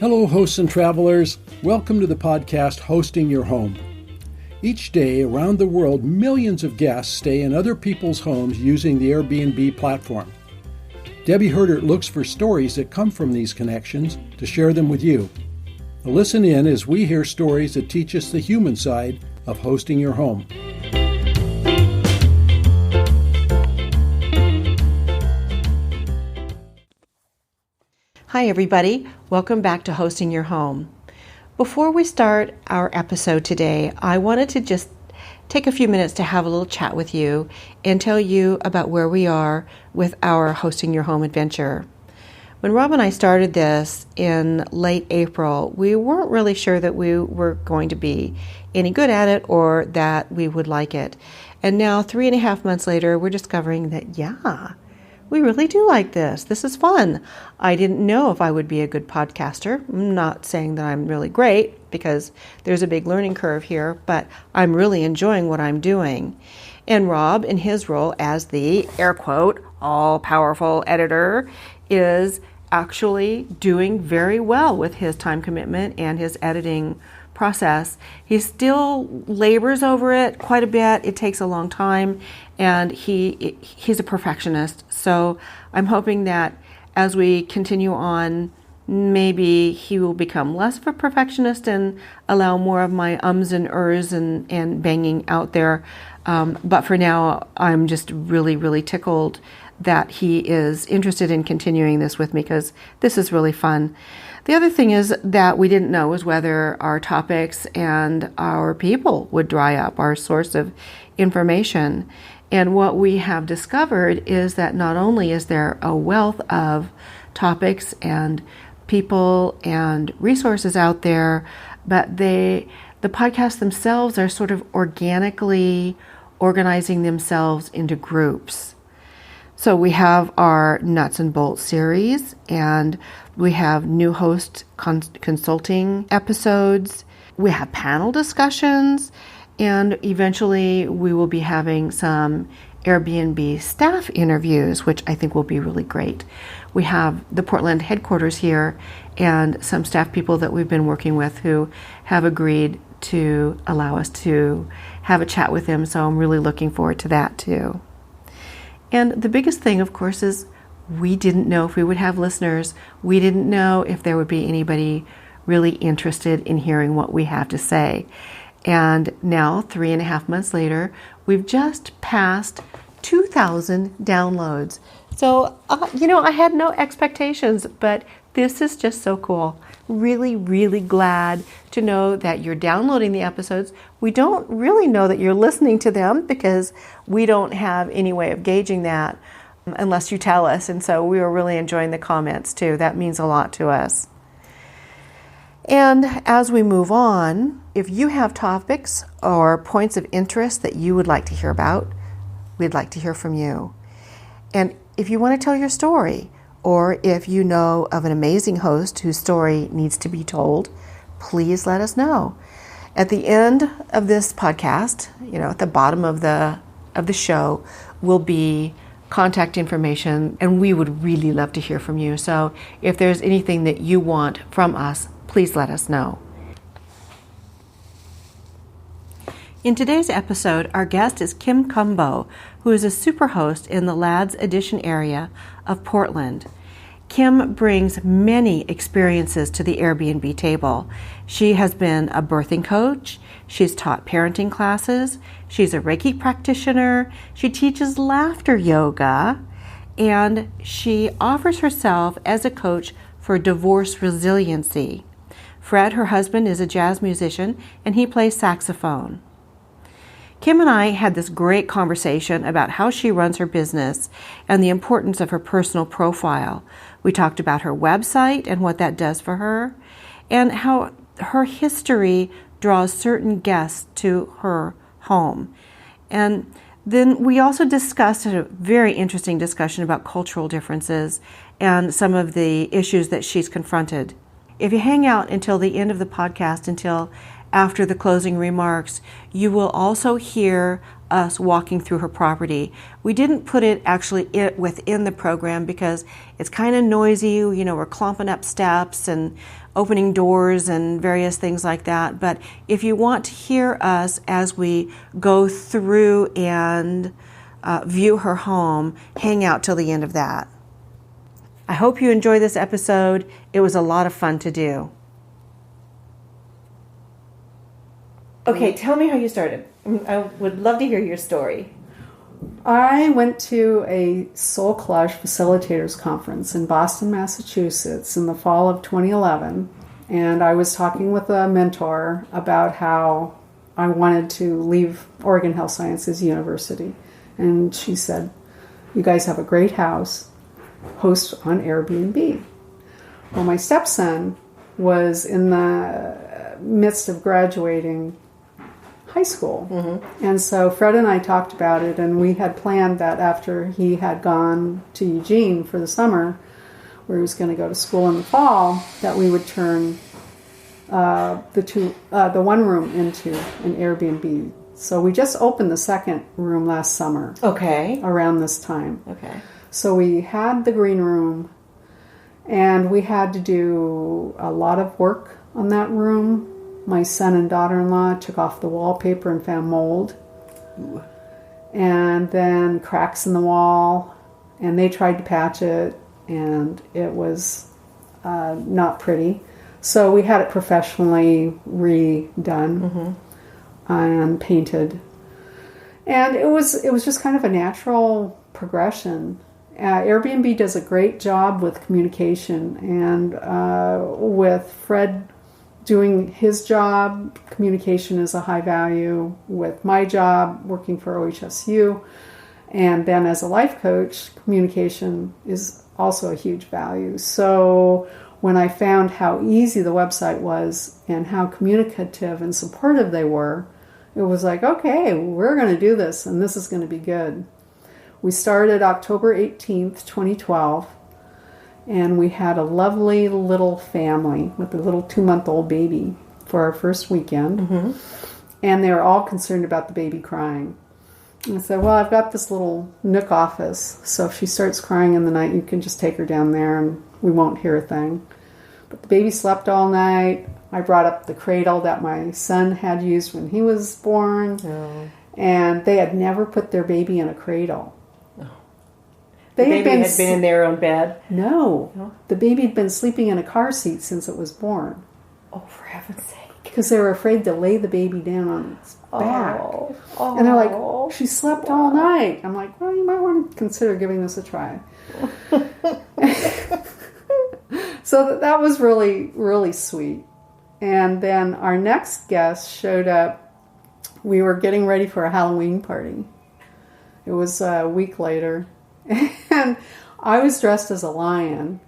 Hello, hosts and travelers. Welcome to the podcast, Hosting Your Home. Each day around the world, millions of guests stay in other people's homes using the Airbnb platform. Debbie Herdert looks for stories that come from these connections to share them with you. Now listen in as we hear stories that teach us the human side of hosting your home. Hi everybody, welcome back to Hosting Your Home. Before we start our episode today, I wanted to just take a few minutes to have a little chat with you and tell you about where we are with our Hosting Your Home adventure. When Rob and I started this in late April, we weren't really sure that we were going to be any good at it or that we would like it. And now 3.5 months later, we're discovering that, we really do like this. This is fun. I didn't know if I would be a good podcaster. I'm not saying that I'm really great because there's a big learning curve here, but I'm really enjoying what I'm doing. And Rob, in his role as the, air quote, all-powerful editor, is actually doing very well with his time commitment and his editing process. He still labors over it quite a bit. It takes a long time, and he's a perfectionist. So I'm hoping that as we continue on, maybe he will become less of a perfectionist and allow more of my ums and ers and banging out there. But for now, I'm just really, really tickled that he is interested in continuing this with me because this is really fun. The other thing is that we didn't know was whether our topics and our people would dry up, our source of information. And what we have discovered is that not only is there a wealth of topics and people and resources out there, but the podcasts themselves are sort of organically organizing themselves into groups. So we have our Nuts and Bolts series, and we have new host consulting episodes. We have panel discussions, and eventually we will be having some Airbnb staff interviews, which I think will be really great. We have the Portland headquarters here and some staff people that we've been working with who have agreed to allow us to have a chat with them. So I'm really looking forward to that too. And the biggest thing, of course, is we didn't know if we would have listeners. We didn't know if there would be anybody really interested in hearing what we have to say. And now, 3.5 months later, we've just passed 2,000 downloads. So, I had no expectations, but this is just so cool. Really, really glad to know that you're downloading the episodes. We don't really know that you're listening to them because we don't have any way of gauging that unless you tell us. And so we are really enjoying the comments too. That means a lot to us. And as we move on, if you have topics or points of interest that you would like to hear about, we'd like to hear from you. And if you want to tell your story, or if you know of an amazing host whose story needs to be told, please let us know. At the end of this podcast, at the bottom of the show will be contact information, and we would really love to hear from you. So if there's anything that you want from us, please let us know. In today's episode, our guest is Kim Cumbo, who is a superhost in the Lads Edition area of Portland. Kim brings many experiences to the Airbnb table. She has been a birthing coach, she's taught parenting classes, she's a Reiki practitioner, she teaches laughter yoga, and she offers herself as a coach for divorce resiliency. Fred, her husband, is a jazz musician, and he plays saxophone. Kim and I had this great conversation about how she runs her business and the importance of her personal profile. We talked about her website and what that does for her, and how her history draws certain guests to her home. And then we also discussed a very interesting discussion about cultural differences and some of the issues that she's confronted. If you hang out until the end of the podcast, until after the closing remarks, you will also hear us walking through her property. We didn't put it actually within the program because it's kind of noisy. You know, we're clomping up steps and opening doors and various things like that. But if you want to hear us as we go through and view her home, hang out till the end of that. I hope you enjoy this episode. It was a lot of fun to do. Okay, tell me how you started. I would love to hear your story. I went to a Soul Collage Facilitators Conference in Boston, Massachusetts in the fall of 2011, and I was talking with a mentor about how I wanted to leave Oregon Health Sciences University. And she said, "You guys have a great house, host on Airbnb." Well, my stepson was in the midst of graduating high school. Mm-hmm. And so Fred and I talked about it, and we had planned that after he had gone to Eugene for the summer, where he was going to go to school in the fall, that we would turn the one room into an Airbnb. So we just opened the second room last summer. Okay. Around this time. Okay. So we had the green room, and we had to do a lot of work on that room. My son and daughter-in-law took off the wallpaper and found mold. Ooh. And then cracks in the wall, and they tried to patch it, and it was not pretty. So we had it professionally redone and painted. And it was just kind of a natural progression. Airbnb does a great job with communication, and with Fred doing his job, communication is a high value. With my job, working for OHSU, and then as a life coach, communication is also a huge value. So when I found how easy the website was and how communicative and supportive they were, it was like, okay, we're going to do this, and this is going to be good. We started October 18th, 2012. And we had a lovely little family with a little 2-month-old baby for our first weekend. Mm-hmm. And they were all concerned about the baby crying. And I said, well, I've got this little nook office, so if she starts crying in the night, you can just take her down there and we won't hear a thing. But the baby slept all night. I brought up the cradle that my son had used when he was born. Oh. And they had never put their baby in a cradle. The baby had been in their own bed? No. The baby had been sleeping in a car seat since it was born. Oh, for heaven's sake. Because they were afraid to lay the baby down on its back. Oh. And they're like, she slept all night. I'm like, well, you might want to consider giving this a try. So that was really, really sweet. And then our next guest showed up. We were getting ready for a Halloween party. It was a week later. And I was dressed as a lion.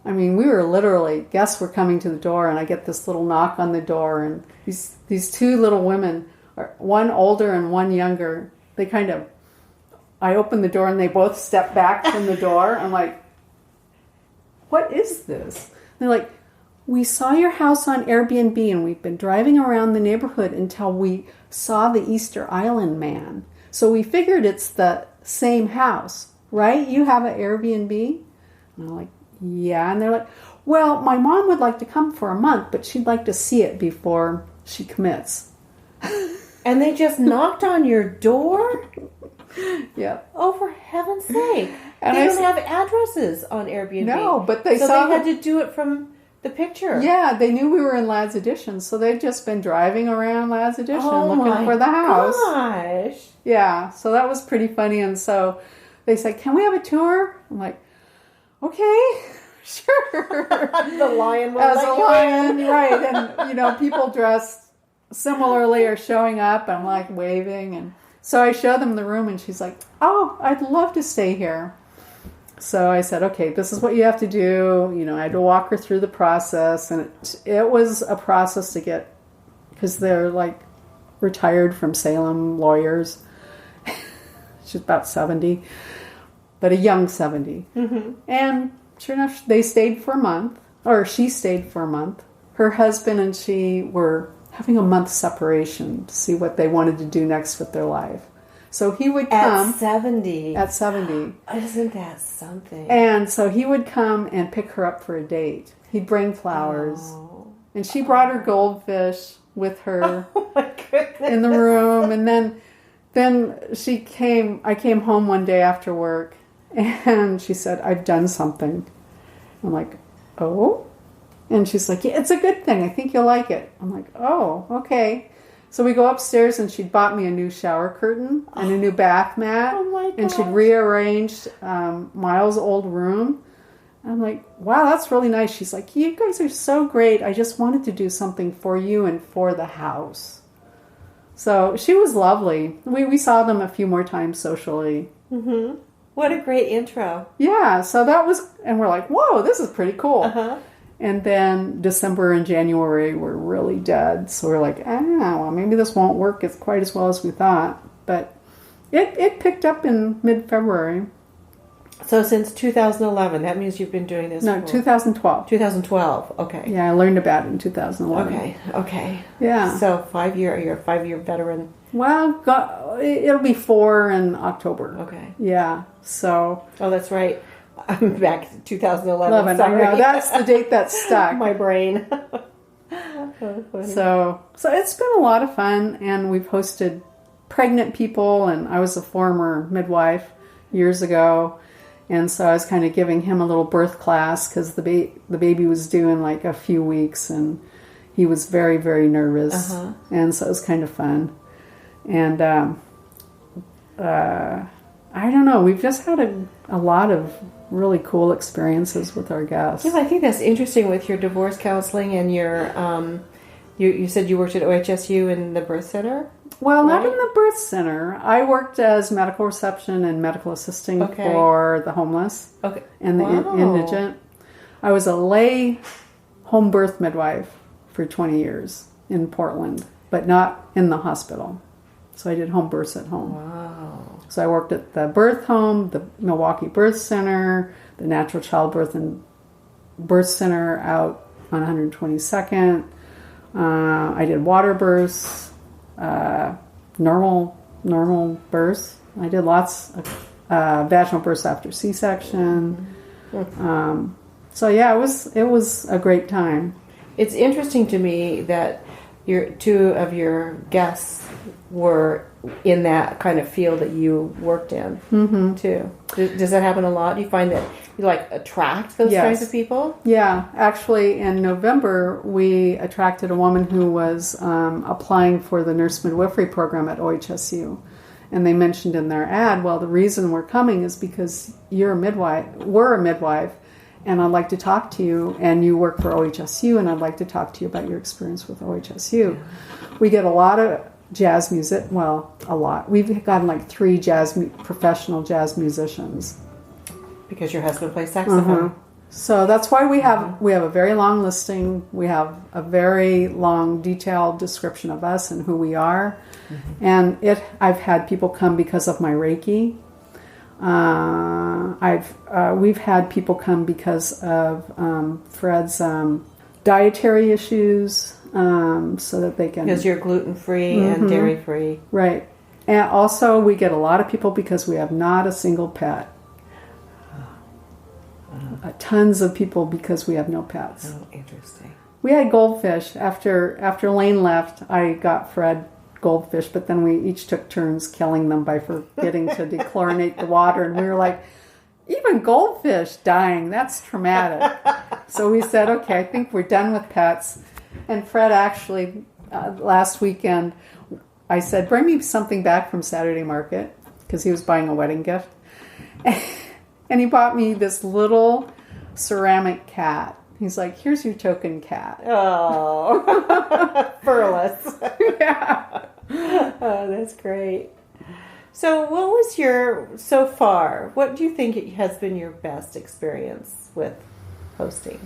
I mean, we were literally, guests were coming to the door, and I get this little knock on the door, and these two little women, one older and one younger, I open the door, and they both step back from the door. I'm like, what is this? And they're like, we saw your house on Airbnb, and we've been driving around the neighborhood until we saw the Easter Island man. So we figured it's the same house. Right? You have an Airbnb? And I'm like, yeah. And they're like, well, my mom would like to come for a month, but she'd like to see it before she commits. And they just knocked on your door? Yeah. Oh, for heaven's sake. And they don't have addresses on Airbnb. No, but they had to do it from the picture. Yeah, they knew we were in Ladd's Addition, so they've just been driving around Ladd's Addition looking for the house. Oh, gosh. Yeah, so that was pretty funny. And so they said, can we have a tour? I'm like, okay, sure. The lion was as a lion, right. And, people dressed similarly are showing up. I'm like waving. And so I show them the room, and she's like, oh, I'd love to stay here. So I said, okay, this is what you have to do. I had to walk her through the process. And it was a process to get, because they're like retired from Salem lawyers. She's about 70. But a young 70. Mm-hmm. And sure enough, they stayed for a month, or she stayed for a month. Her husband and she were having a month separation to see what they wanted to do next with their life. So he would come. At 70. At 70. Isn't that something? And so he would come and pick her up for a date. He'd bring flowers. Oh. And she brought her goldfish with her Oh my goodness. in the room. And then I came home one day after work and she said, I've done something. I'm like, oh? And she's like, yeah, it's a good thing. I think you'll like it. I'm like, oh, okay. So we go upstairs and she'd bought me a new shower curtain and a new bath mat. Oh my And she'd gosh. rearranged Miles' old room. I'm like, wow, that's really nice. She's like, you guys are so great. I just wanted to do something for you and for the house. So she was lovely. We saw them a few more times socially. Mm-hmm. What a great intro. Yeah, so that was, and we're like, whoa, this is pretty cool. Uh-huh. And then December and January were really dead. So we're like, well, maybe this won't work as quite as well as we thought. But it picked up in mid-February. So since 2011, that means you've been doing this No, 2012. 2012, okay. Yeah, I learned about it in 2011. Okay. Yeah. So you're a 5-year veteran. Well, it'll be 4 in October. Okay. Yeah, so. Oh, that's right. I'm back to 2011. 11, Sorry. I know, that's the date that stuck. My brain. So it's been a lot of fun, and we've hosted pregnant people, and I was a former midwife years ago, and so I was kind of giving him a little birth class because the baby was due in like a few weeks, and he was very, very nervous, and so it was kind of fun. And I don't know, we've just had a lot of really cool experiences with our guests. Yeah, I think that's interesting with your divorce counseling and your, you said you worked at OHSU in the birth center? Well, right? not in the birth center. I worked as medical reception and medical assisting for the homeless and the indigent. I was a lay home birth midwife for 20 years in Portland, but not in the hospital. So I did home births at home. Wow. So I worked at the birth home, the Milwaukee Birth Center, the Natural Childbirth and Birth Center out on 122nd. I did water births, normal births. I did lots of vaginal births after C-section. So yeah, it was a great time. It's interesting to me that two of your guests were in that kind of field that you worked in too. Does that happen a lot? Do you find that you attract those kinds of people? Yeah, actually in November we attracted a woman who was applying for the nurse midwifery program at OHSU. And they mentioned in their ad, well, the reason we're coming is because we're a midwife, and I'd like to talk to you, and you work for OHSU, and I'd like to talk to you about your experience with OHSU. Yeah. We get a lot of jazz music, well, a lot. We've gotten 3 professional jazz musicians. Because your husband plays saxophone. So that's why we have a very long listing. We have a very long, detailed description of us and who we are. And I've had people come because of my Reiki. We've had people come because of Fred's dietary issues, so that they can, because you're gluten-free and dairy-free, right? And also we get a lot of people because we have not a single pet. Tons of people because we have no pets. Oh, interesting. We had goldfish after Lane left. I got Fred goldfish, but then we each took turns killing them by forgetting to dechlorinate the water, and we were like, even goldfish dying, that's traumatic. So we said, okay, I think we're done with pets. And Fred actually, last weekend, I said, bring me something back from Saturday Market, because he was buying a wedding gift. And he bought me this little ceramic cat. He's like, here's your token cat. Oh, furless. Yeah. Oh, that's great. So so far, what do you think has been your best experience with hosting?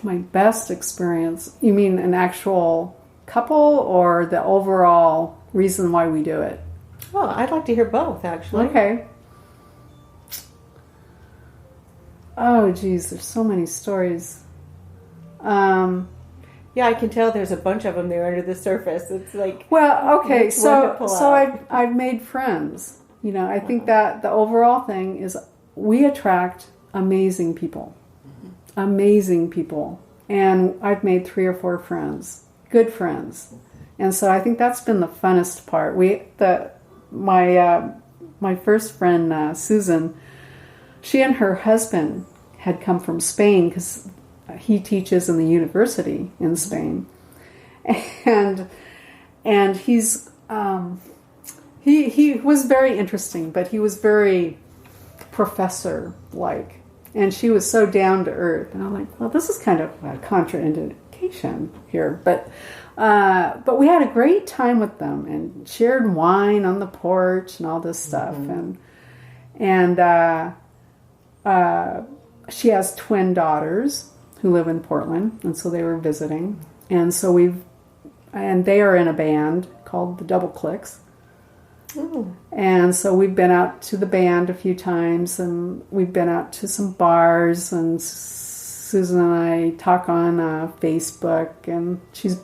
My best experience? You mean an actual couple or the overall reason why we do it? Well, I'd like to hear both, actually. Okay. Oh, geez, there's so many stories. Yeah, I can tell there's a bunch of them there under the surface. It's like... Well, okay, it's one to pull so out. I've made friends. You know, I think that the overall thing is we attract amazing people. Amazing people. And I've made 3 or 4 friends. Good friends. And so I think that's been the funnest part. My first friend, Susan, she and her husband had come from Spain because he teaches in the university in Spain. And he's he was very interesting, but he was very professor-like. And she was so down to earth. And I'm like, well, this is kind of a contraindication here. But we had a great time with them and shared wine on the porch and all this stuff. And she has twin daughters who live in Portland. And so they were visiting. And so they are in a band called the Double Clicks. Ooh. And so we've been out to the band a few times, and we've been out to some bars, and Susan and I talk on Facebook, and she's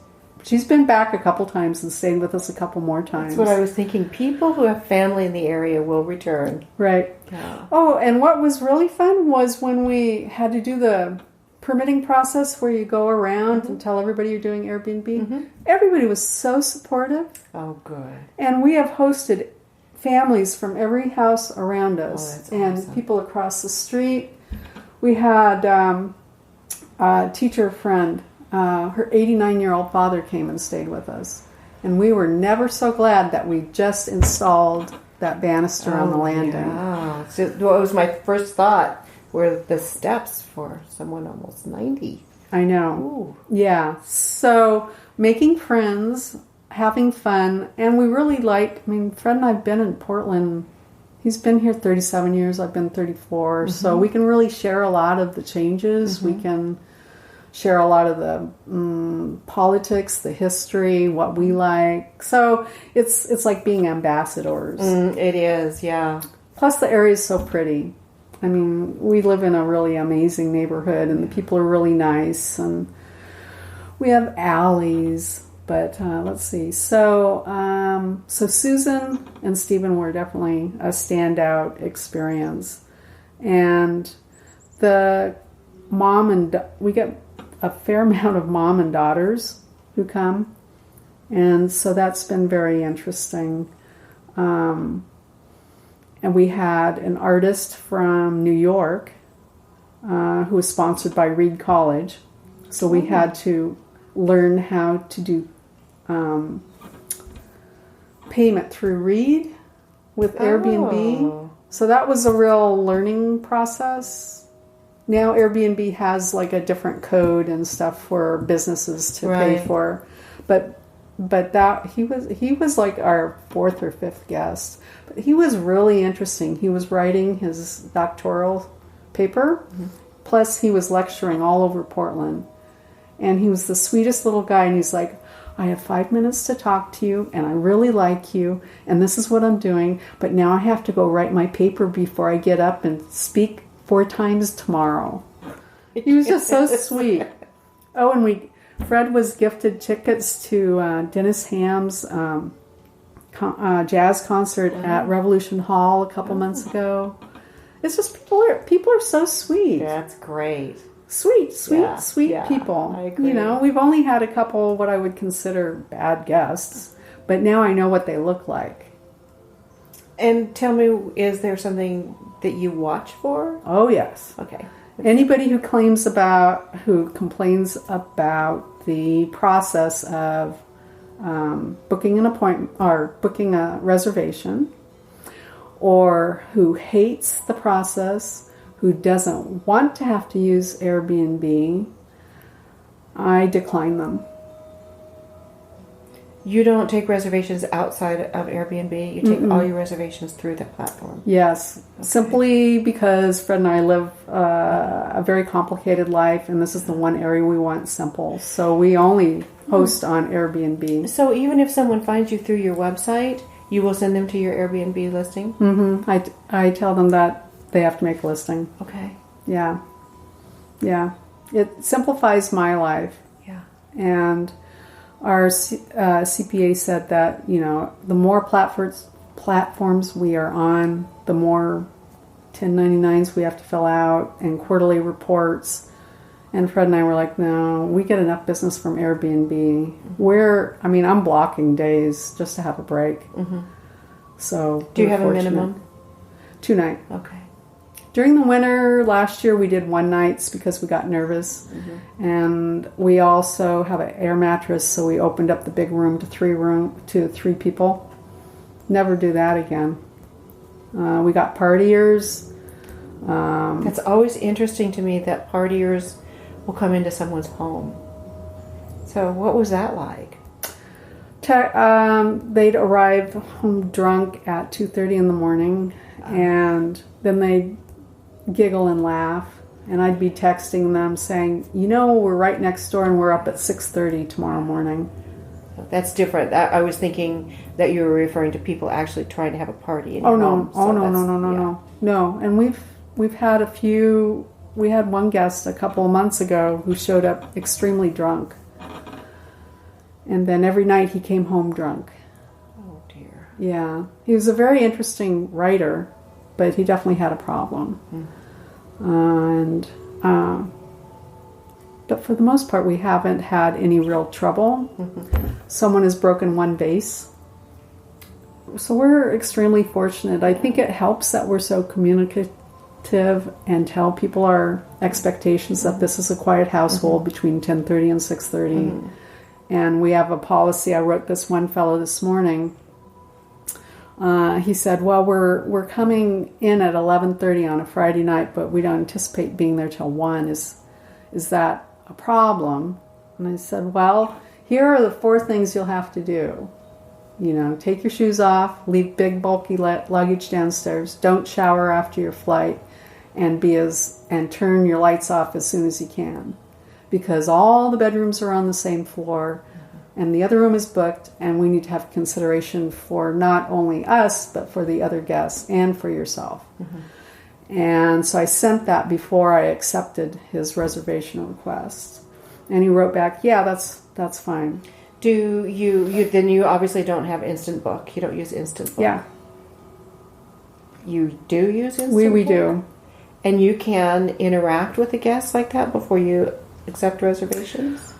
been back a couple times and stayed with us a couple more times. That's what I was thinking. People who have family in the area will return. Right. Yeah. Oh, and what was really fun was when we had to do the permitting process where you go around and tell everybody you're doing Airbnb. Everybody was so supportive. Oh, good. And we have hosted families from every house around us. That's and awesome. People across the street. We had a teacher friend. Her 89-year-old father came and stayed with us. And we were never so glad that we just installed that banister on the landing. Yeah. So, well, it was my first thought. Were the steps for someone almost 90. I know. Ooh. Yeah. So making friends, having fun, and we really Fred and I have been in Portland. He's been here 37 years. I've been 34. So we can really share a lot of the changes. We can share a lot of the politics, the history, what we like. So it's like being ambassadors. It is, yeah. Plus the area is so pretty. I mean, we live in a really amazing neighborhood, and the people are really nice, and we have alleys. But let's see. So Susan and Stephen were definitely a standout experience, and we get a fair amount of mom and daughters who come, and so that's been very interesting. And we had an artist from New York who was sponsored by Reed College. So we had to learn how to do payment through Reed with Airbnb. So that was a real learning process. Now Airbnb has like a different code and stuff for businesses to pay for. But that he was like our 4th or 5th guest. But he was really interesting. He was writing his doctoral paper, plus he was lecturing all over Portland. And he was the sweetest little guy, and he's like, I have 5 minutes to talk to you, and I really like you, and this is what I'm doing, but now I have to go write my paper before I get up and speak 4 times tomorrow. He was just so sweet. Oh, and Fred was gifted tickets to Dennis Ham's jazz concert at Revolution Hall a couple months ago. It's just people are so sweet. That's great. Sweet people. I agree. You know, we've only had a couple what I would consider bad guests, but now I know what they look like. And tell me, is there something that you watch for? Oh, yes. Okay. Anybody who complains about the process of booking an appointment or booking a reservation, or who hates the process, who doesn't want to have to use Airbnb, I decline them. You don't take reservations outside of Airbnb? You take all your reservations through the platform? Yes. Okay. Simply because Fred and I live a very complicated life, and this is the one area we want simple. So we only host on Airbnb. So even if someone finds you through your website, you will send them to your Airbnb listing? Mm-hmm. I tell them that they have to make a listing. Okay. Yeah. Yeah. It simplifies my life. Yeah. And our CPA said that, the more platforms we are on, the more 1099s we have to fill out and quarterly reports. And Fred and I were like, no, we get enough business from Airbnb. I'm blocking days just to have a break. Mm-hmm. So do you have a minimum? 2 nights. Okay. During the winter last year, we did 1 nights because we got nervous. Mm-hmm. And we also have an air mattress, so we opened up the big room to 3 people. Never do that again. We got partiers. It's always interesting to me that partiers will come into someone's home. So what was that like? They'd arrive home drunk at 2:30 in the morning, and then they'd giggle and laugh, and I'd be texting them saying, we're right next door and we're up at 6:30 tomorrow morning. That's different. I was thinking that you were referring to people actually trying to have a party in your home. No. And we've had a few. We had one guest a couple of months ago who showed up extremely drunk, and then every night he came home drunk. Oh dear. Yeah, he was a very interesting writer, but he definitely had a problem. But for the most part, we haven't had any real trouble. Mm-hmm. Someone has broken 1 vase. So we're extremely fortunate. I think it helps that we're so communicative and tell people our expectations that this is a quiet household between 10:30 and 6:30. Mm-hmm. And we have a policy. I wrote this one fellow this morning. He said, well, we're coming in at 11:30 on a Friday night, but we don't anticipate being there till 1. Is that a problem? And I said, well, here are the 4 things you'll have to do. Take your shoes off, leave big bulky luggage downstairs, don't shower after your flight, and turn your lights off as soon as you can. Because all the bedrooms are on the same floor, and the other room is booked, and we need to have consideration for not only us, but for the other guests and for yourself. Mm-hmm. And so I sent that before I accepted his reservation request. And he wrote back, yeah, that's fine. Do you obviously don't have Instant Book. You don't use Instant Book. Yeah. You do use Instant Book? We do. And you can interact with the guests like that before you accept reservations?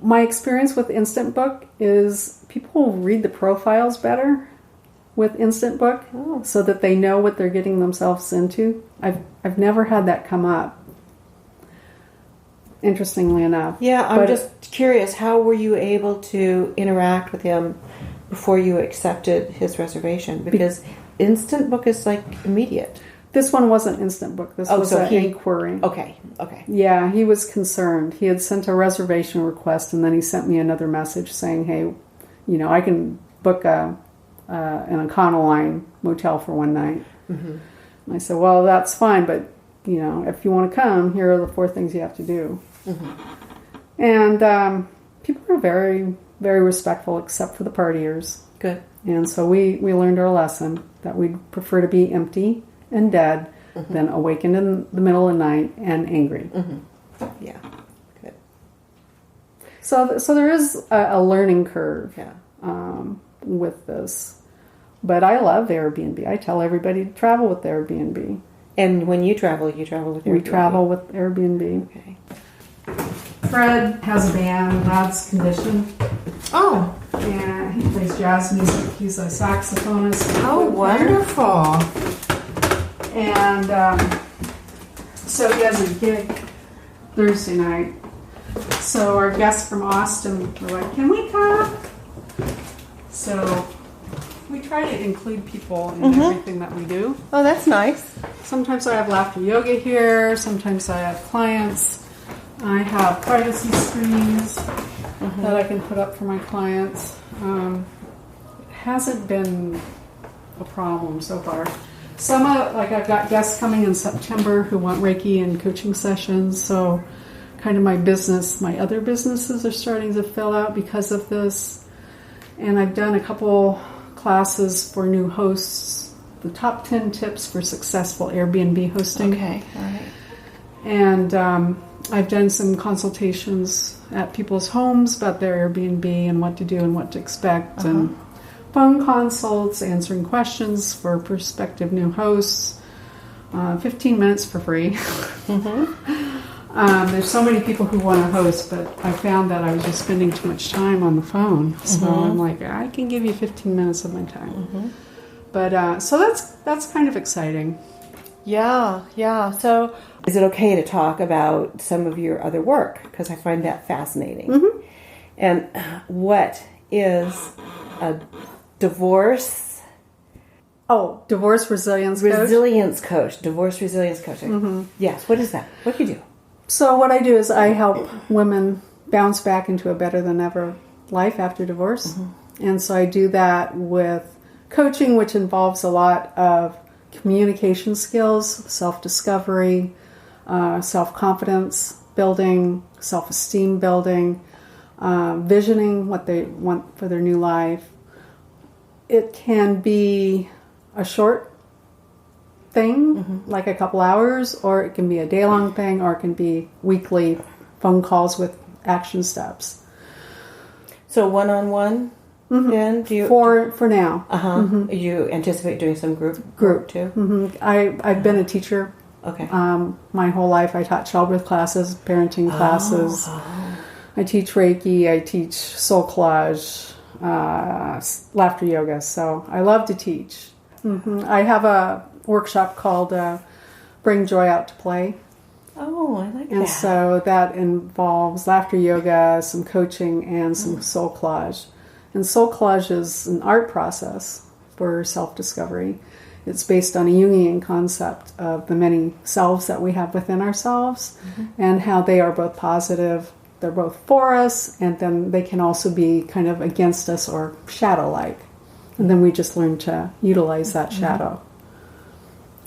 My experience with Instant Book is people read the profiles better with Instant Book, so that they know what they're getting themselves into. I've never had that come up, interestingly enough. Yeah, I'm just curious, how were you able to interact with him before you accepted his reservation? Because Instant Book is like immediate. This one wasn't Instant Book. This was an inquiry. Okay. Yeah, he was concerned. He had sent a reservation request, and then he sent me another message saying, hey, I can book an Econoline motel for 1 night. Mm-hmm. And I said, well, that's fine, but, if you want to come, here are the 4 things you have to do. Mm-hmm. And people are very, very respectful, except for the partiers. Good. And so we learned our lesson that we'd prefer to be empty and dead than awakened in the middle of the night and angry. Mm-hmm. Yeah, good. So there is a learning curve with this. But I love Airbnb. I tell everybody to travel with Airbnb. And when you travel with Airbnb? We travel with Airbnb. Okay. Fred has a band, God's Condition. Oh. And he plays jazz music. He's a saxophonist. Oh, wonderful. And so he has a gig Thursday night. So our guests from Austin were like, can we come? So we try to include people in everything that we do. Oh, that's nice. Sometimes I have laughter yoga here. Sometimes I have clients. I have privacy screens that I can put up for my clients. It hasn't been a problem so far. I've got guests coming in September who want Reiki and coaching sessions. So kind of my other businesses are starting to fill out because of this. And I've done a couple classes for new hosts, the top 10 tips for successful Airbnb hosting. Okay, all right. And I've done some consultations at people's homes about their Airbnb and what to do and what to expect, and phone consults, answering questions for prospective new hosts. 15 minutes for free. There's so many people who want to host, but I found that I was just spending too much time on the phone. So I'm like, I can give you 15 minutes of my time. But so that's kind of exciting. Yeah. So is it okay to talk about some of your other work? Because I find that fascinating. And what is a divorce resilience coach. Divorce resilience coaching. Yes. What is that? What do you do? So what I do is I help women bounce back into a better than ever life after divorce. And so I do that with coaching, which involves a lot of communication skills, self-discovery, self-confidence building, self-esteem building, visioning what they want for their new life. It can be a short thing, like a couple hours, or it can be a day-long thing, or it can be weekly phone calls with action steps. So one-on-one, then? For now. You anticipate doing some group too? I've been a teacher. Okay. My whole life. I taught childbirth classes, parenting classes. I teach Reiki. I teach soul collage, laughter yoga. So I love to teach. I have a workshop called Bring Joy Out to Play. Oh, I like that. And so that involves laughter yoga, some coaching, and some soul collage. And soul collage is an art process for self-discovery. It's based on a Jungian concept of the many selves that we have within ourselves and how they are both positive, they're both for us, and then they can also be kind of against us or shadow-like. And then we just learn to utilize that shadow.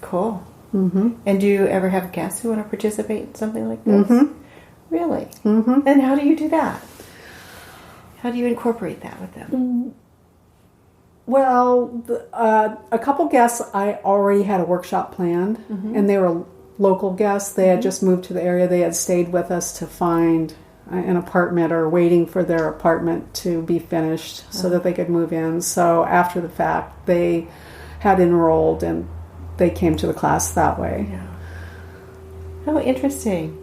Cool. And do you ever have guests who want to participate in something like this? Really? And how do you do that? How do you incorporate that with them? Well, a couple guests, I already had a workshop planned, and they were local guests. They had just moved to the area. They had stayed with us to find an apartment or waiting for their apartment to be finished so that they could move in. So after the fact, they had enrolled and they came to the class that way. Yeah. Oh, interesting.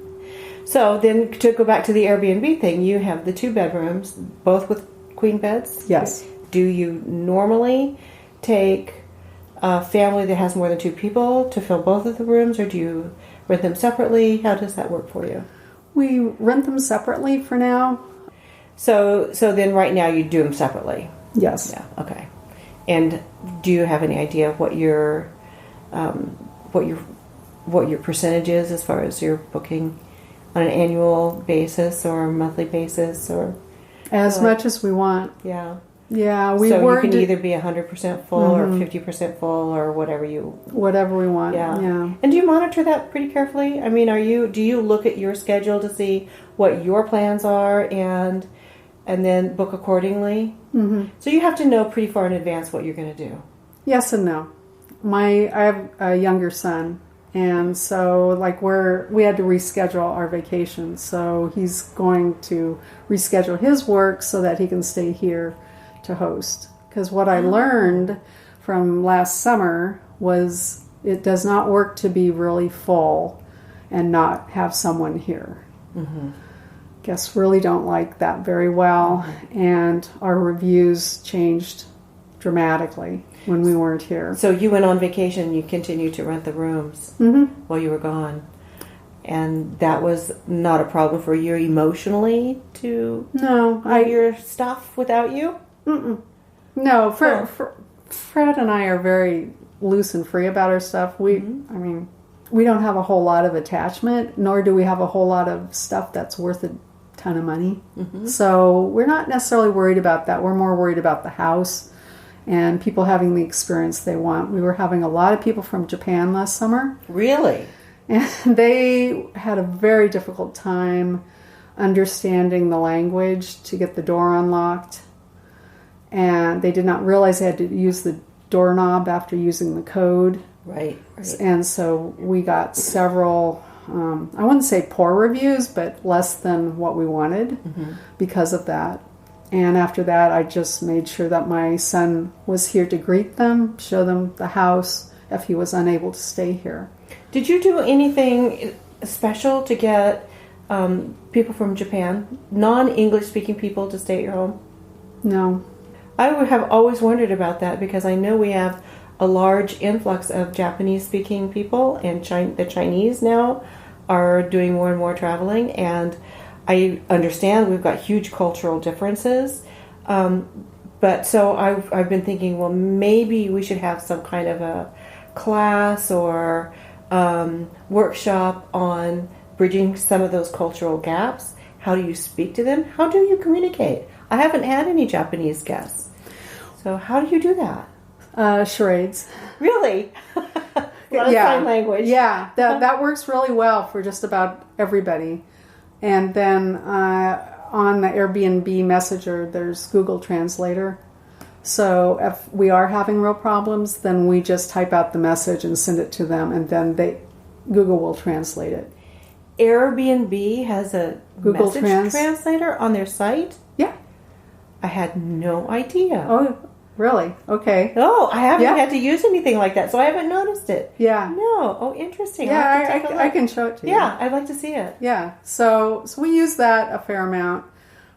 So then to go back to the Airbnb thing, you have the 2 bedrooms, both with queen beds? Yes. Do you normally take a family that has more than 2 people to fill both of the rooms, or do you rent them separately? How does that work for you? We rent them separately for now. So then right now you do them separately? Yes. Yeah, okay. And do you have any idea what your percentage is as far as your booking on an annual basis or a monthly basis, or as much as we want? Yeah. Yeah, you can either be 100% full or 50% full or whatever we want. Yeah. And do you monitor that pretty carefully? I mean, do you look at your schedule to see what your plans are and then book accordingly? So you have to know pretty far in advance what you're going to do. Yes and no. I have a younger son, and so we had to reschedule our vacation. So he's going to reschedule his work so that he can stay here to host. Because what I learned from last summer was it does not work to be really full and not have someone here. Guests really don't like that very well, and our reviews changed dramatically when we weren't here. So you went on vacation, you continued to rent the rooms while you were gone. And that was not a problem for you emotionally to have your stuff without you? No, Fred and I are very loose and free about our stuff. We don't have a whole lot of attachment, nor do we have a whole lot of stuff that's worth a ton of money. So we're not necessarily worried about that. We're more worried about the house and people having the experience they want. We were having a lot of people from Japan last summer. Really? And they had a very difficult time understanding the language to get the door unlocked. And they did not realize they had to use the doorknob after using the code. Right. And so we got several I wouldn't say poor reviews, but less than what we wanted because of that. And after that, I just made sure that my son was here to greet them, show them the house if he was unable to stay here. Did you do anything special to get people from Japan, non-English speaking people, to stay at your home? No. I would have always wondered about that because I know we have a large influx of Japanese speaking people, and the Chinese now are doing more and more traveling, and I understand we've got huge cultural differences. But so I've been thinking, well, maybe we should have some kind of a class or workshop on bridging some of those cultural gaps. How do you speak to them? How do you communicate? I haven't had any Japanese guests. So how do you do that? Charades. Really? Sign language. Yeah, that works really well for just about everybody. And then on the Airbnb Messenger, there's Google Translator. So if we are having real problems, then we just type out the message and send it to them, and then Google will translate it. Airbnb has a Google message translator on their site? Yeah. I had no idea. Oh, really? Okay. No, I haven't had to use anything like that, so I haven't noticed it. Yeah. No. Oh, interesting. Yeah, I can show it to you. Yeah, I'd like to see it. Yeah. So we use that a fair amount.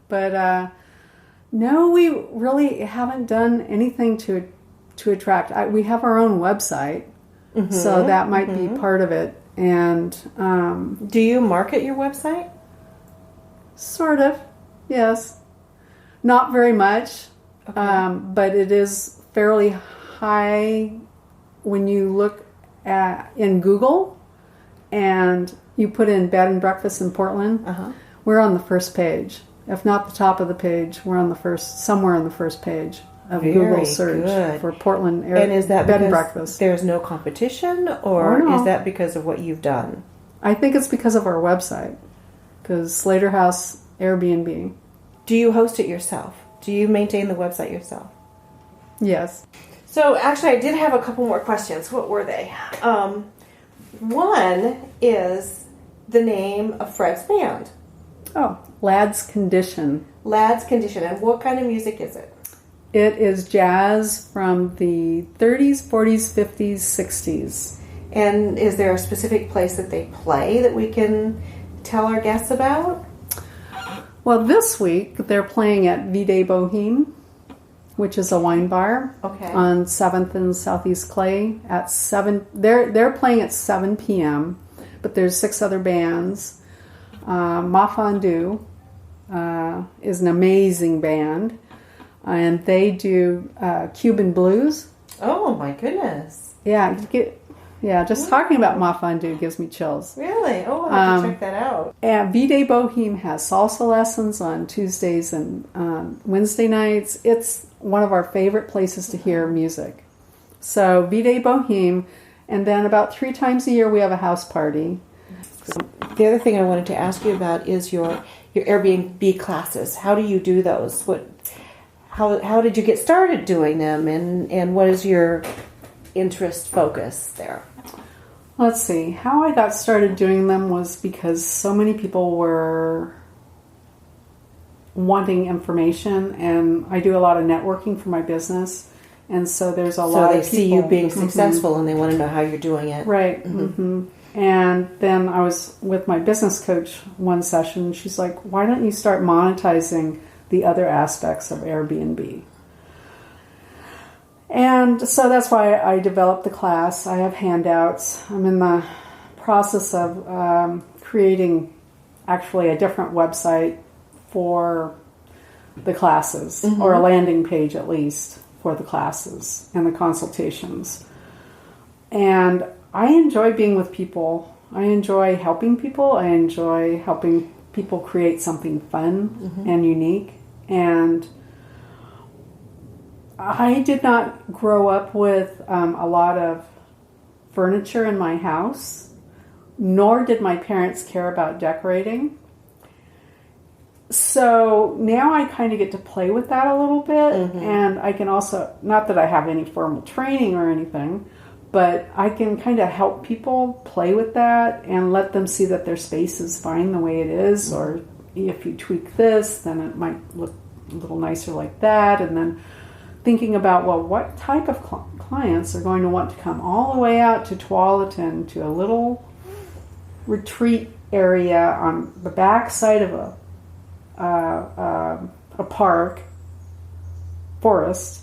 But no, we really haven't done anything to attract. We have our own website, so that might be part of it. And do you market your website? Sort of, yes. Not very much, but it is fairly high when you look in Google and you put in bed and breakfast in Portland. We're on the first page. If not the top of the page, we're on somewhere on the first page of Google search for Portland and is that bed and breakfast. There's no competition, or no. Is that because of what you've done? I think it's because of our website, because Slater House Airbnb. Do you host it yourself? Do you maintain the website yourself? Yes. So actually, I did have a couple more questions. What were they? One is the name of Fred's band. Oh, Lad's Condition. Lad's Condition. And what kind of music is it? It is jazz from the 30s, 40s, 50s, 60s. And is there a specific place that they play that we can tell our guests about? Well, this week they're playing at Vide Boheme, which is a wine bar on 7th and Southeast Clay at 7. They're playing at 7 p.m., but there's 6 other bands. Ma Fondue is an amazing band, and they do Cuban blues. Oh my goodness! Yeah, just talking about Ma Fondue gives me chills. Really? Oh, I'll have to check that out. And Vide Boheme has salsa lessons on Tuesdays and Wednesday nights. It's one of our favorite places to hear music. So Vide Boheme, and then about 3 times a year we have a house party. The other thing I wanted to ask you about is your Airbnb classes. How do you do those? How did you get started doing them, and what is your interest focus there? Let's see. How I got started doing them was because so many people were wanting information, and I do a lot of networking for my business, and so there's a lot of people. So they see you being successful and they want to know how you're doing it. Right. And then I was with my business coach one session. She's like, why don't you start monetizing the other aspects of Airbnb? And so that's why I developed the class. I have handouts. I'm in the process of creating actually a different website for the classes, or a landing page at least for the classes and the consultations. And I enjoy being with people. I enjoy helping people. I enjoy helping people create something fun and unique. And I did not grow up with a lot of furniture in my house, nor did my parents care about decorating. So now I kind of get to play with that a little bit. And I can also, not that I have any formal training or anything, But I can kind of help people play with that and let them see that their space is fine the way it is. Or if you tweak this, then it might look a little nicer like that. And then thinking about, well, what type of clients are going to want to come all the way out to Tualatin to a little retreat area on the back side of a park, forest,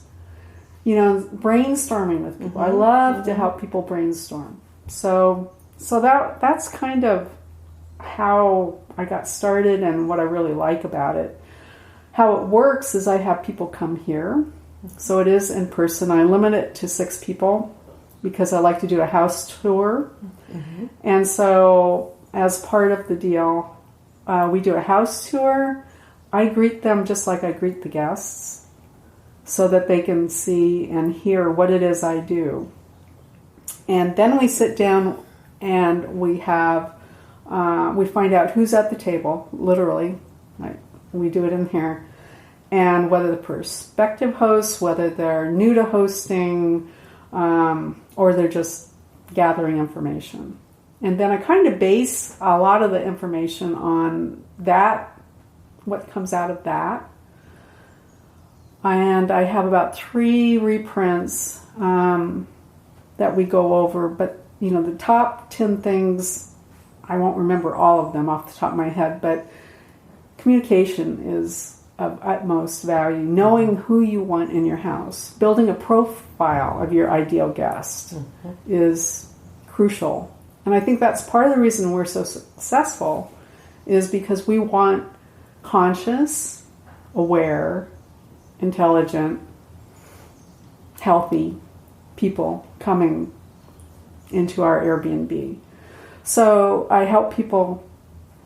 brainstorming with people. I love to help people brainstorm. So that's kind of how I got started and what I really like about it. How it works is I have people come here. So it is in person. I limit it to 6 people because I like to do a house tour. And so as part of the deal, we do a house tour. I greet them just like I greet the guests so that they can see and hear what it is I do. And then we sit down and we have, we find out who's at the table, literally. We do it in here. And whether the prospective hosts, whether they're new to hosting, or they're just gathering information. And then I kind of base a lot of the information on that, what comes out of that. And I have about 3 reprints that we go over. But, the top 10 things, I won't remember all of them off the top of my head, but communication is of utmost value. Knowing who you want in your house, building a profile of your ideal guest is crucial. And I think that's part of the reason we're so successful is because we want conscious, aware, intelligent, healthy people coming into our Airbnb. So I help people,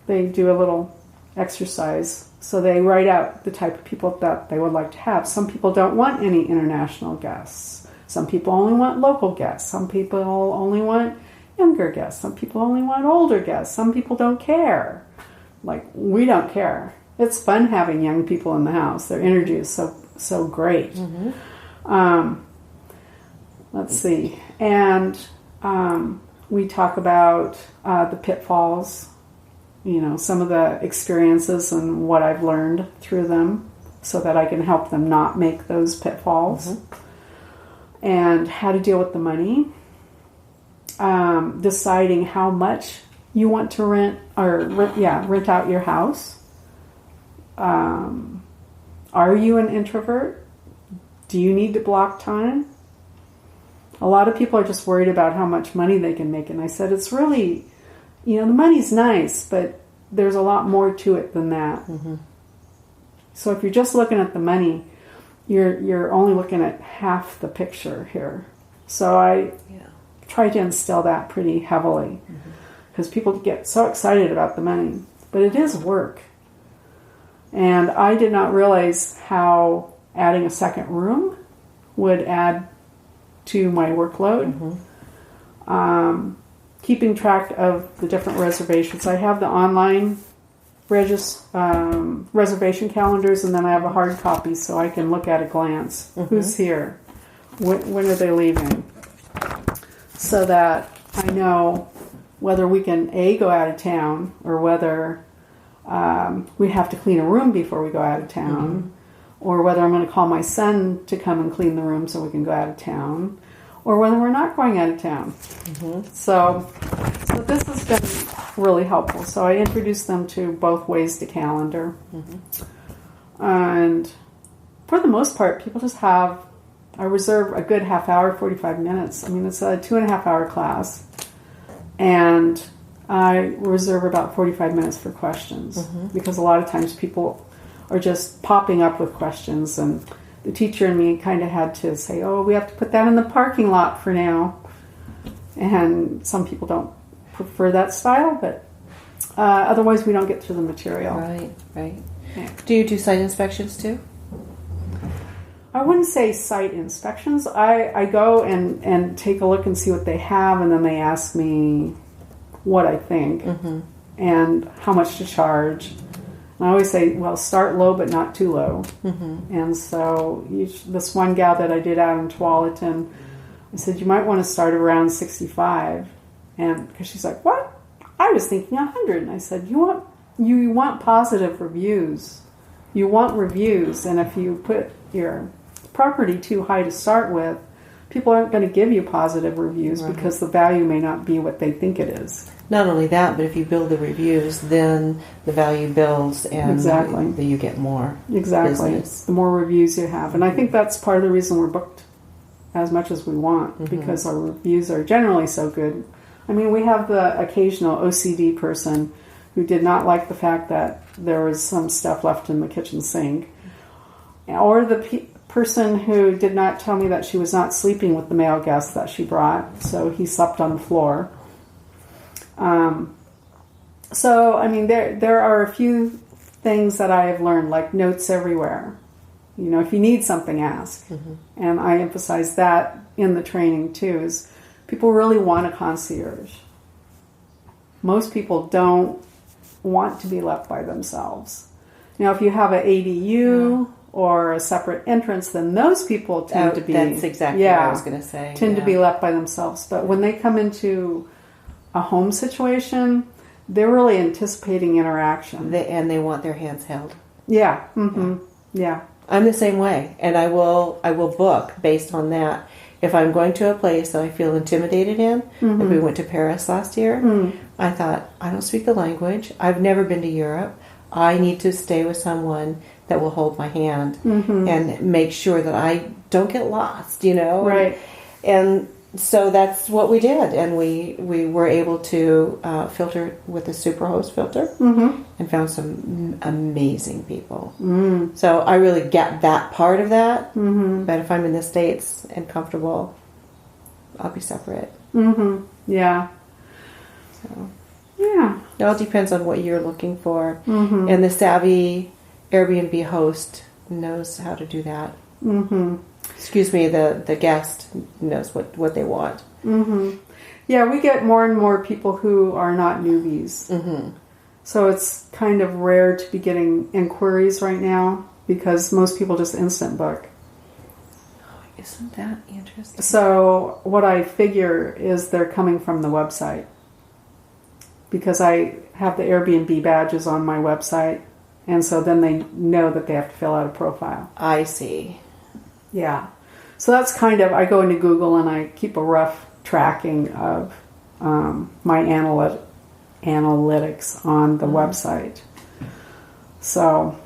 they do a little exercise. So they write out the type of people that they would like to have. Some people don't want any international guests. Some people only want local guests. Some people only want younger guests. Some people only want older guests. Some people don't care. We don't care. It's fun having young people in the house. Their energy is so great. Let's see. And we talk about the pitfalls, some of the experiences and what I've learned through them so that I can help them not make those pitfalls. And how to deal with the money. Deciding how much you want to rent out your house. Are you an introvert? Do you need to block time? A lot of people are just worried about how much money they can make. And I said, it's really, the money's nice, but there's a lot more to it than that. So if you're just looking at the money, you're only looking at half the picture here. So I try to instill that pretty heavily because people get so excited about the money. But it is work. And I did not realize how adding a second room would add to my workload. Keeping track of the different reservations. I have the online reservation calendars, and then I have a hard copy so I can look at a glance. Who's here? When are they leaving? So that I know whether we can go out of town or whether we have to clean a room before we go out of town, or whether I'm going to call my son to come and clean the room so we can go out of town, or whether we're not going out of town. So this has been really helpful. So I introduced them to both ways to calendar. And for the most part, people just I reserve a good half hour, 45 minutes. I mean, it's a 2.5 hour class. And I reserve about 45 minutes for questions because a lot of times people are just popping up with questions, and the teacher and me kind of had to say, we have to put that in the parking lot for now. And some people don't prefer that style, but otherwise we don't get through the material. Right. Yeah. Do you do site inspections too? I wouldn't say site inspections. I go and take a look and see what they have, and then they ask me what I think and how much to charge. And I always say, well, start low but not too low. And so this one gal that I did out in Tualatin, I said, you might want to start around 65. And because she's like, what? I was thinking 100. And I said, you want positive reviews. You want reviews. And if you put your property too high to start with, people aren't going to give you positive reviews because the value may not be what they think it is. Not only that, but if you build the reviews, then the value builds and you get more business. The more reviews you have. And I think that's part of the reason we're booked as much as we want, because our reviews are generally so good. I mean, we have the occasional OCD person who did not like the fact that there was some stuff left in the kitchen sink, or the person who did not tell me that she was not sleeping with the male guest that she brought, so he slept on the floor. So, I mean, there are a few things that I have learned, like notes everywhere. You know, if you need something, ask. And I emphasize that in the training, too, is people really want a concierge. Most people don't want to be left by themselves. Now, if you have an ADU or a separate entrance, then those people tend to be... That's exactly what I was going to say. Tend to be left by themselves. But when they come into a home situation, they're really anticipating interaction. And they want their hands held. Yeah. Yeah. I'm the same way, and I will book based on that. If I'm going to a place that I feel intimidated in, like we went to Paris last year, I thought, I don't speak the language. I've never been to Europe. I need to stay with someone that will hold my hand and make sure that I don't get lost, you know? Right. And so that's what we did, and we were able to filter with a Superhost filter and found some amazing people. So I really get that part of that, but if I'm in the States and comfortable, I'll be separate. Yeah. So yeah, it all depends on what you're looking for, and the savvy Airbnb host knows how to do that. Excuse me, the guest knows what they want. Yeah, we get more and more people who are not newbies. So it's kind of rare to be getting inquiries right now because most people just instant book. Oh, isn't that interesting? So what I figure is they're coming from the website because I have the Airbnb badges on my website, and so then they know that they have to fill out a profile. I see. Yeah. So that's kind of, I go into Google and I keep a rough tracking of my analytics on the website. So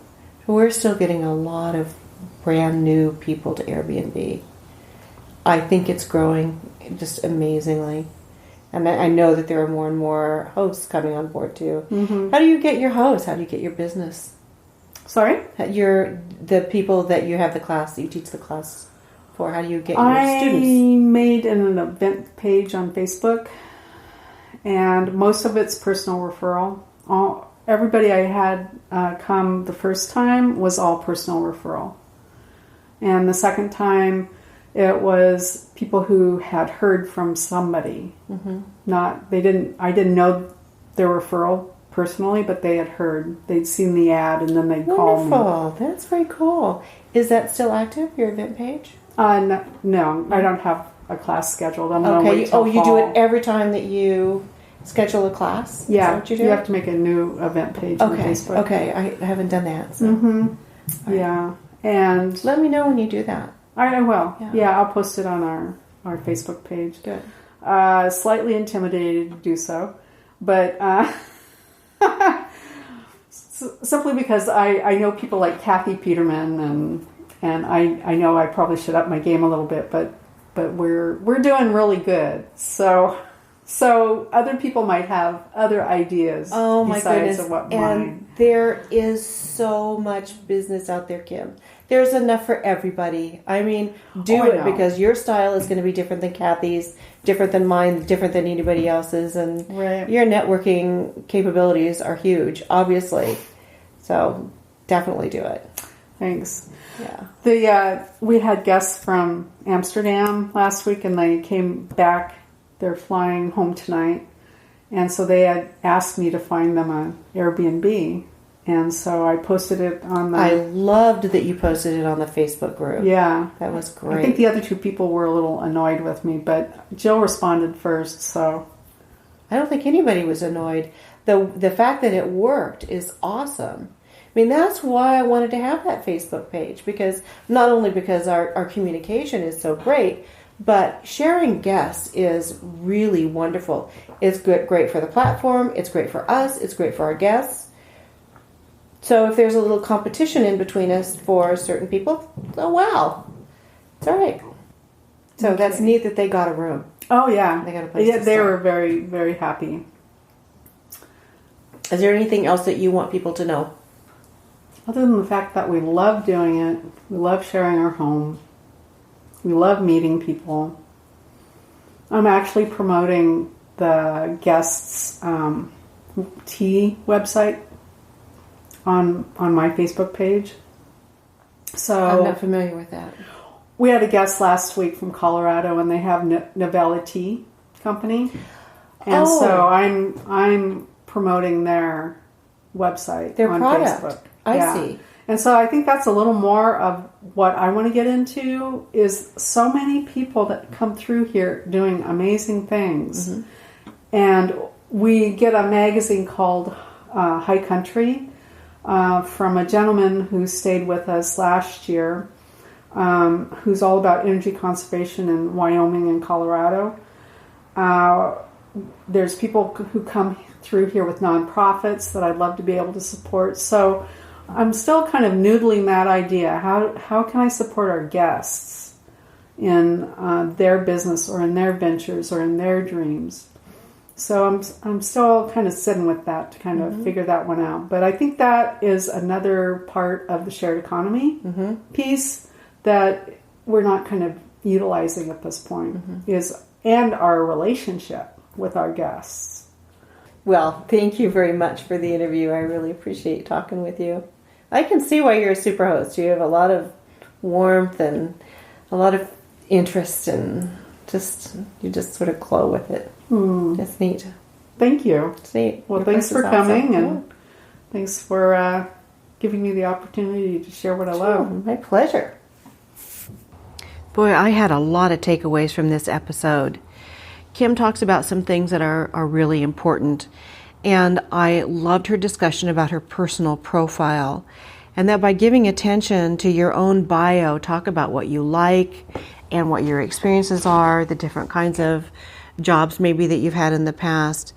we're still getting a lot of brand new people to Airbnb. I think it's growing just amazingly. And I know that there are more and more hosts coming on board too. How do you get your hosts? How do you get your business? Sorry? The people that you have the class, that you teach the class for, how do you get your students? I made an event page on Facebook, and most of it's personal referral. Everybody I had come the first time was all personal referral. And the second time, it was people who had heard from somebody. I didn't know their referral personally, but they had heard. They'd seen the ad, and then they'd call me. Wonderful. That's very cool. Is that still active, your event page? No, I don't have a class scheduled. I'm going to wait till you do it every time that you schedule a class? Yeah, is that what you do? You have to make a new event page on Facebook. Okay, I haven't done that. So. Yeah, and let me know when you do that. I will. Yeah, I'll post it on our Facebook page. Good. Slightly intimidated to do so, but simply because I know people like Kathy Peterman, and I know I probably should up my game a little bit, but we're doing really good. So other people might have other ideas. Oh my goodness! Of what and mine. There is so much business out there, Kim. There's enough for everybody. I mean, do it because your style is going to be different than Kathy's, different than mine, different than anybody else's, and your networking capabilities are huge, obviously. So definitely do it. Thanks. Yeah. We had guests from Amsterdam last week, and they came back. They're flying home tonight, and so they had asked me to find them an Airbnb. And so I posted it on the... I loved that you posted it on the Facebook group. Yeah. That was great. I think the other two people were a little annoyed with me, but Jill responded first, so... I don't think anybody was annoyed. The fact that it worked is awesome. I mean, that's why I wanted to have that Facebook page, because not only because our communication is so great, but sharing guests is really wonderful. It's great for the platform. It's great for us. It's great for our guests. So if there's a little competition in between us for certain people, oh wow, it's all right. So Okay. That's neat that they got a room. Oh, yeah. They got a place Yeah, to they stay. were very, very happy. Is there anything else that you want people to know? Other than the fact that we love doing it, we love sharing our home, we love meeting people. I'm actually promoting the guests' tea website on my Facebook page. So I'm not familiar with that. we had a guest last week from Colorado, and they have Novella Tea Company, and so I'm promoting their website Their on product. Facebook. I see. And so I think that's a little more of what I want to get into, is so many people that come through here doing amazing things. Mm-hmm. And we get a magazine called High Country from a gentleman who stayed with us last year, who's all about energy conservation in Wyoming and Colorado. There's people who come through here with nonprofits that I'd love to be able to support. So I'm still kind of noodling that idea. How can I support our guests in their business or in their ventures or in their dreams? So I'm still kind of sitting with that to kind of figure that one out. But I think that is another part of the shared economy piece that we're not kind of utilizing at this point, and our relationship with our guests. Well, thank you very much for the interview. I really appreciate talking with you. I can see why you're a super host. You have a lot of warmth and a lot of interest, and you just sort of glow with it. It's neat. Thank you. It's neat. Well, Your thanks place for is awesome. coming, and thanks for giving me the opportunity to share what I love. My pleasure. Boy, I had a lot of takeaways from this episode. Kim talks about some things that are really important, and I loved her discussion about her personal profile, and that by giving attention to your own bio, talk about what you like and what your experiences are, the different kinds of jobs maybe that you've had in the past,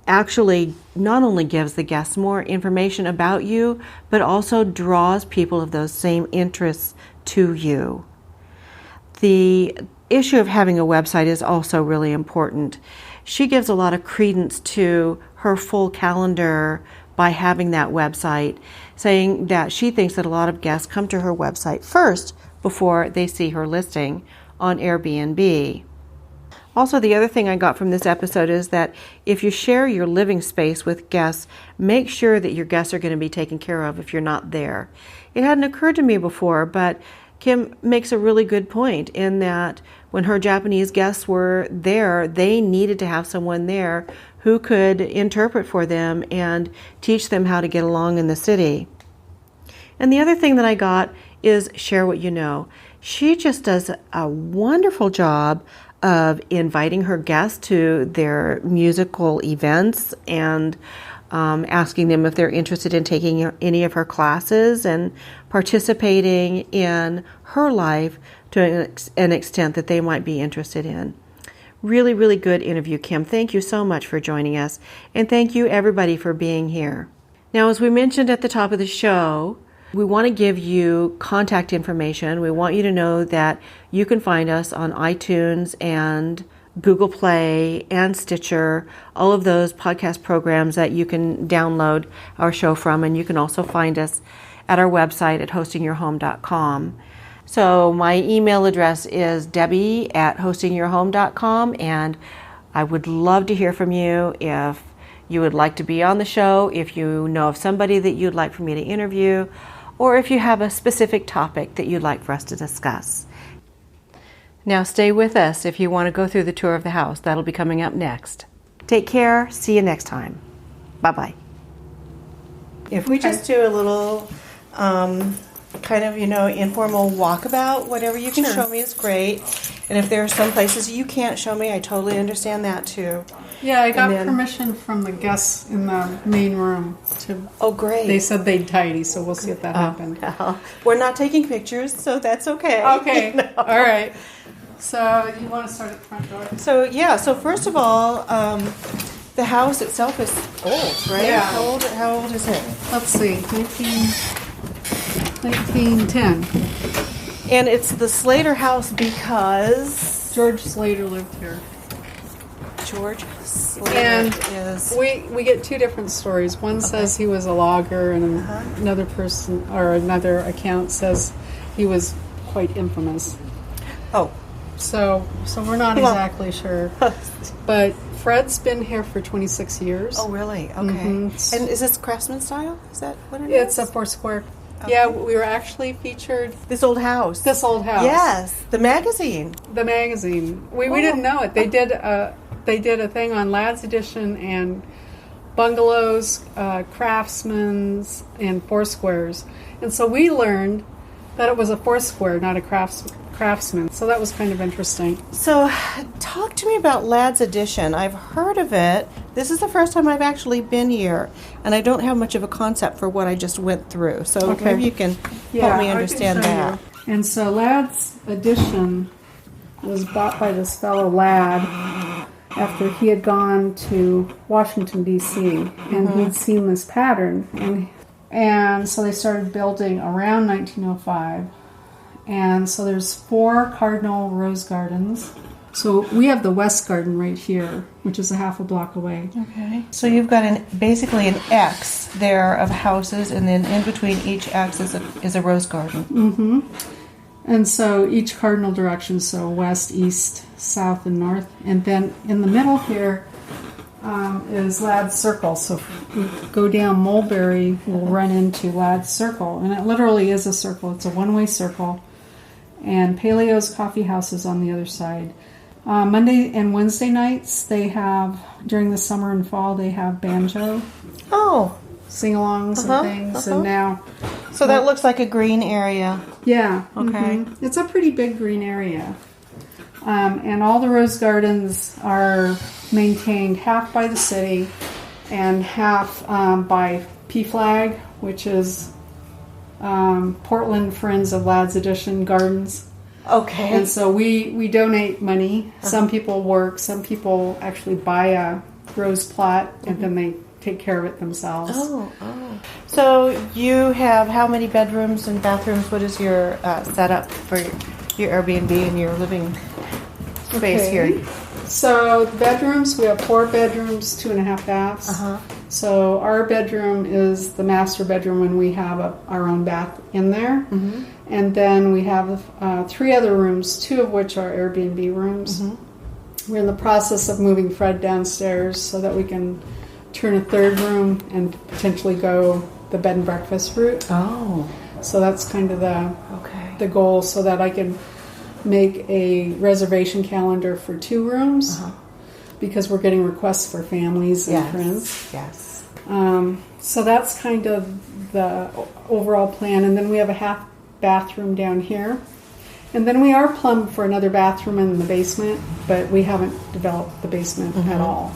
actually not only gives the guests more information about you, but also draws people of those same interests to you. The issue of having a website is also really important. She gives a lot of credence to her full calendar by having that website, saying that she thinks that a lot of guests come to her website first before they see her listing on Airbnb. Also, the other thing I got from this episode is that if you share your living space with guests, make sure that your guests are going to be taken care of if you're not there. It hadn't occurred to me before, but Kim makes a really good point in that when her Japanese guests were there, they needed to have someone there who could interpret for them and teach them how to get along in the city. And the other thing that I got is share what you know. She just does a wonderful job of inviting her guests to their musical events and asking them if they're interested in taking any of her classes and participating in her life to an extent that they might be interested in. Really, really good interview, Kim. Thank you so much for joining us, and thank you everybody for being here. Now, as we mentioned at the top of the show, we want to give you contact information. We want you to know that you can find us on iTunes and Google Play and Stitcher, all of those podcast programs that you can download our show from, and you can also find us at our website at hostingyourhome.com. So my email address is debbie@hostingyourhome.com, and I would love to hear from you if you would like to be on the show, if you know of somebody that you'd like for me to interview, or if you have a specific topic that you'd like for us to discuss. Now stay with us if you want to go through the tour of the house. That'll be coming up next. Take care. See you next time. Bye-bye. If we just do a little kind of, informal walkabout, whatever you can show me is great. And if there are some places you can't show me, I totally understand that too. Yeah, I got permission from the guests in the main room to. Oh, great! They said they'd tidy, so we'll see if that happened. We're not taking pictures, so that's okay. Okay, all right. So you want to start at the front door? So first of all, the house itself is old, right? Yeah. How old is it? Let's see, 1910. And it's the Slater house because George Slater lived here. George Slater And is. we get two different stories. One says he was a logger, and another person or another account says he was quite infamous. Oh. So we're not exactly sure. But Fred's been here for 26 years. Oh, really? Okay. Mm-hmm. And is this Craftsman style? Is that what it is? It's a Foursquare. Okay. Yeah, we were actually featured. This old house. Yes, the magazine. The magazine. We didn't know it. They did a thing on Ladd's Edition and bungalows, craftsman's, and Foursquares. And so we learned that it was a Foursquare, not a craftsman. So that was kind of interesting. So talk to me about Ladd's Edition. I've heard of it. This is the first time I've actually been here, and I don't have much of a concept for what I just went through. So maybe you can help me understand that. And so Ladd's Edition was bought by this fellow Ladd after he had gone to Washington, D.C., and he'd seen this pattern. And so they started building around 1905. And so there's 4 Cardinal rose gardens. So we have the West Garden right here, which is a half a block away. Okay. So you've got basically an X there of houses, and then in between each X is a rose garden. Mm-hmm. And so each cardinal direction, so west, east, south, and north. And then in the middle here is Ladd's Circle. So if we go down Mulberry, we'll run into Ladd's Circle. And it literally is a circle. It's a one-way circle. And Paleo's Coffee House is on the other side. Monday and Wednesday nights, they have, during the summer and fall, they have banjo. Oh. Sing-alongs and things. And now... So that looks like a green area. Yeah. Okay. Mm-hmm. It's a pretty big green area. And all the rose gardens are maintained half by the city and half by PFLAG, which is Portland Friends of Ladd's Edition Gardens. Okay. And so we donate money. Some people work. Some people actually buy a rose plot and then they take care of it themselves. Oh. So you have how many bedrooms and bathrooms? What is your setup for your Airbnb and your living space here? So the bedrooms, we have 4 bedrooms, 2.5 baths. So our bedroom is the master bedroom, and we have our own bath in there. Mm-hmm. And then we have 3 other rooms, 2 of which are Airbnb rooms. Mm-hmm. We're in the process of moving Fred downstairs so that we can turn a 3rd room and potentially go the bed and breakfast route. Oh. So that's kind of the goal, so that I can make a reservation calendar for 2 rooms because we're getting requests for families and friends. Yes. So that's kind of the overall plan. And then we have a half bathroom down here. And then we are plumbed for another bathroom in the basement, but we haven't developed the basement at all.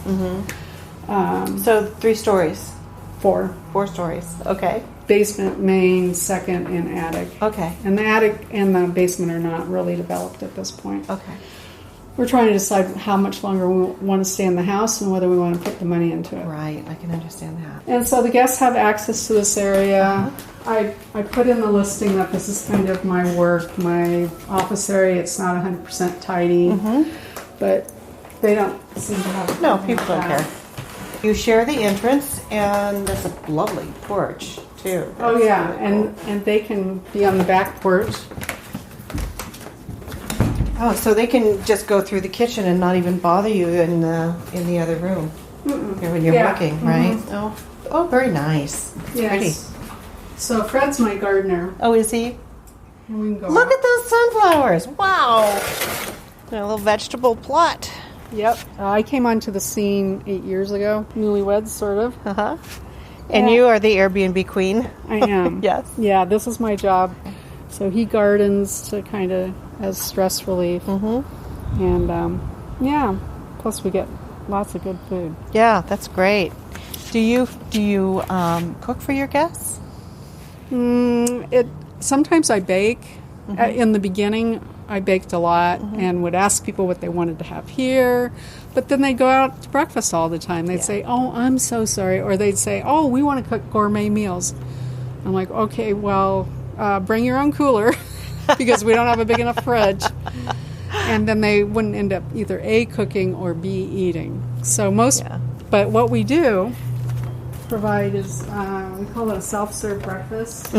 So 3 stories? 4. 4 stories. Okay. Basement, main, second, and attic. Okay. And the attic and the basement are not really developed at this point. Okay. We're trying to decide how much longer we want to stay in the house and whether we want to put the money into it. Right, I can understand that. And so the guests have access to this area. I put in the listing that this is kind of my work, my office area. It's not 100% tidy, but they don't seem to have... No, people don't care. You share the entrance, and there's a lovely porch, too. Oh, yeah, and they can be on the back porch. Oh, so they can just go through the kitchen and not even bother you in the other room when you're working, right? Oh, very nice. Yes. Pretty. So Fred's my gardener. Oh, is he? We can go Look at those sunflowers! Wow, a little vegetable plot. Yep. I came onto the scene 8 years ago, newlyweds, sort of. And you are the Airbnb queen? I am. Yes. Yeah, this is my job. So he gardens to kind of as stress relief. Mm-hmm. And yeah, plus we get lots of good food. Yeah, that's great. Do you cook for your guests? Sometimes I bake. In the beginning, I baked a lot and would ask people what they wanted to have here. But then they'd go out to breakfast all the time. They'd say, "Oh, I'm so sorry," or they'd say, "Oh, we want to cook gourmet meals." I'm like, "Okay, well, bring your own cooler because we don't have a big enough fridge." And then they wouldn't end up either A, cooking or B, eating. So but what we do provide is, we call it a self-serve breakfast.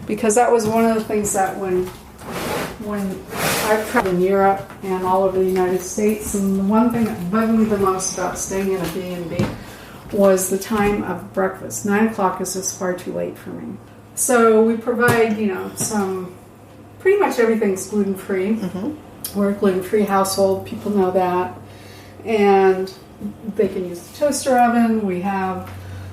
Because that was one of the things that when I've traveled in Europe and all over the United States, and the one thing that bugged me the most about staying in a B&B was the time of breakfast. 9 o'clock is just far too late for me. So we provide, some, pretty much everything's gluten-free. We're a gluten-free household, people know that. And they can use the toaster oven.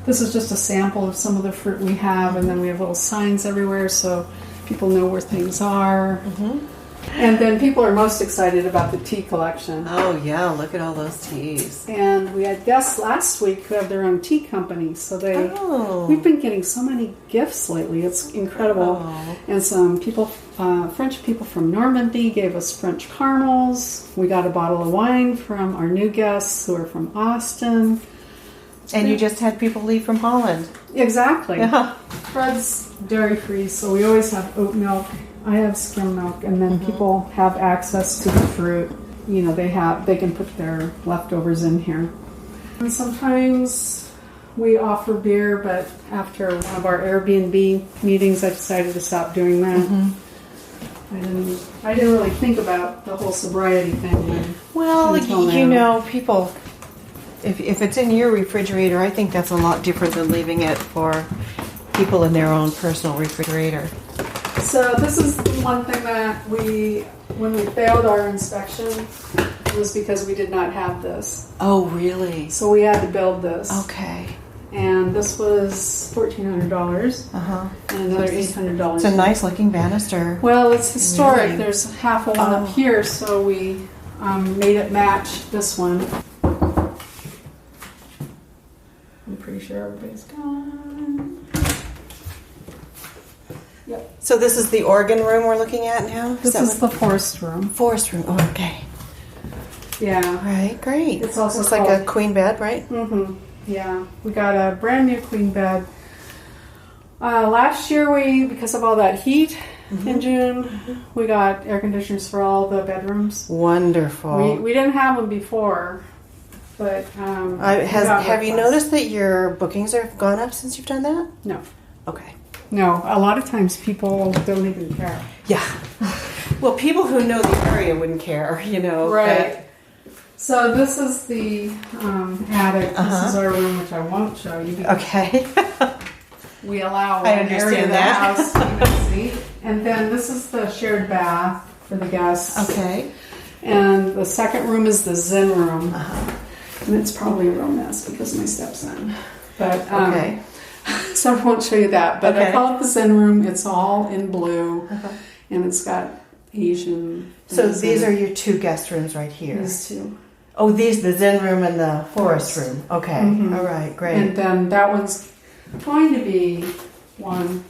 This is just a sample of some of the fruit we have, and then we have little signs everywhere so people know where things are. And then people are most excited about the tea collection. Oh, yeah, look at all those teas. And we had guests last week who have their own tea company, so we've been getting so many gifts lately. It's incredible. And some people, French people from Normandy gave us French caramels. We got a bottle of wine from our new guests who are from Austin. And you just had people leave from Holland. Exactly. Yeah. Fred's dairy-free, so we always have oat milk. I have skim milk, and then people have access to the fruit. They can put their leftovers in here. And sometimes we offer beer, but after one of our Airbnb meetings, I decided to stop doing that. I didn't really think about the whole sobriety thing. Well, people... If it's in your refrigerator, I think that's a lot different than leaving it for people in their own personal refrigerator. So this is one thing that when we failed our inspection, was because we did not have this. Oh, really? So we had to build this. Okay. And this was $1,400. And another $800. It's a nice looking banister. Well, it's historic. Really? There's half of one up here, so we made it match this one. I'm pretty sure everybody's gone. Yep. So this is the organ room we're looking at now? This is the forest room. Forest room. Oh, okay. Yeah. Right, great. It's also like a queen bed, right? Yeah. We got a brand new queen bed. Last year, because of all that heat in June, we got air conditioners for all the bedrooms. Wonderful. We didn't have them before. But have you noticed that your bookings have gone up since you've done that? No. Okay. No, a lot of times people don't even care. Yeah. Well, people who know the area wouldn't care, Right. So this is the attic. This is our room, which I won't show you. Okay. We allow one area of the house to even see. And then this is the shared bath for the guests. Okay. And the second room is the Zen room. And it's probably a real mess because my stepson. But okay. So I won't show you that. But I call it the Zen room. It's all in blue. And it's got Asian. So these are your two guest rooms right here. These two. Oh, the Zen room and the forest room. Okay. All right, great. And then that one's going to be one.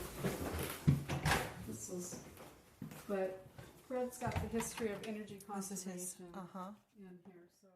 But Fred's got the history of energy conservation in here. So